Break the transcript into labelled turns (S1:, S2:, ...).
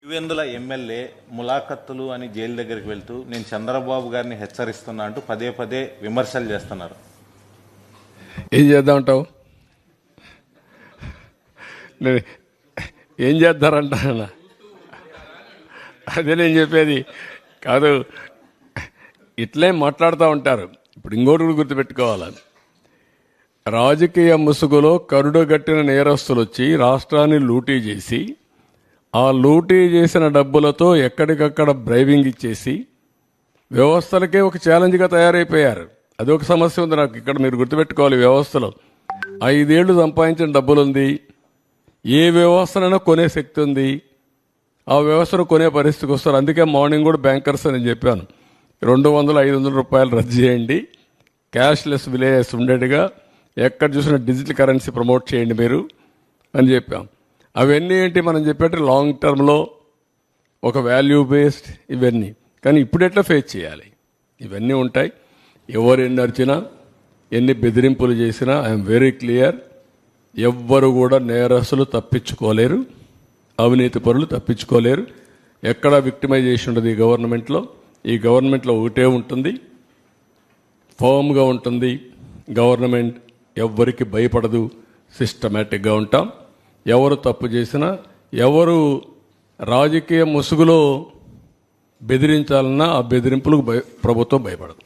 S1: Pulivendula MLA ములాఖత్తులు అని jail దగ్గరికి వెళ్తూ నేను చంద్రబాబు గారిని హెచ్చరిస్తున్నా అంటూ పదే పదే విమర్శలు చేస్తున్నారు.
S2: ఏం చేద్దామంటావు? ఏం చేద్దారంట? అదే నేను చెప్పేది కాదు. ఇట్లే మాట్లాడుతూ ఉంటారు. ఇప్పుడు ఇంకోటి కూడా గుర్తుపెట్టుకోవాలి. రాజకీయ ముసుగులో కరుడుగట్టిన నేరస్తులు వచ్చి రాష్ట్రాన్ని లూటీ చేసి ఆ లూటీ చేసిన డబ్బులతో ఎక్కడికక్కడ బ్రైవింగ్ ఇచ్చేసి వ్యవస్థలకే ఒక ఛాలెంజ్గా తయారైపోయారు. అదొక సమస్య ఉంది నాకు. ఇక్కడ మీరు గుర్తుపెట్టుకోవాలి, వ్యవస్థలో 5 ఏళ్లు సంపాదించిన డబ్బులుంది. ఏ వ్యవస్థనైనా కొనే శక్తి ఉంది. ఆ వ్యవస్థను కొనే పరిస్థితికి వస్తారు. అందుకే మార్నింగ్ కూడా బ్యాంకర్స్ అని చెప్పాను, 200-500 రూపాయలు రద్దు చేయండి, క్యాష్లెస్ విలేజెస్ ఉండేట్టుగా ఎక్కడ చూసినా డిజిటల్ కరెన్సీ ప్రమోట్ చేయండి మీరు అని చెప్పాం. అవన్నీ ఏంటి మనం చెప్పేట్టు లాంగ్ టర్మ్లో ఒక వాల్యూ బేస్డ్ ఇవన్నీ. కానీ ఇప్పుడు ఎట్లా ఫేస్ చేయాలి? ఇవన్నీ ఉంటాయి. ఎవరు ఎన్ని అరిచినా ఎన్ని బెదిరింపులు చేసినా ఐఎమ్ వెరీ క్లియర్, ఎవ్వరు కూడా నేరస్తులు తప్పించుకోలేరు, అవినీతి పరులు తప్పించుకోలేరు. ఎక్కడ విక్టిమైజేషన్ ఉండదు ఈ గవర్నమెంట్లో. ఈ గవర్నమెంట్లో ఒకటే ఉంటుంది, ఫర్మ్గా ఉంటుంది గవర్నమెంట్. ఎవ్వరికి భయపడదు, సిస్టమేటిక్గా ఉంటాం. ఎవరు తప్పు చేసినా, ఎవరు రాజకీయ ముసుగులో బెదిరించాలన్నా ఆ బెదిరింపులకు ప్రభుత్వం భయపడదు.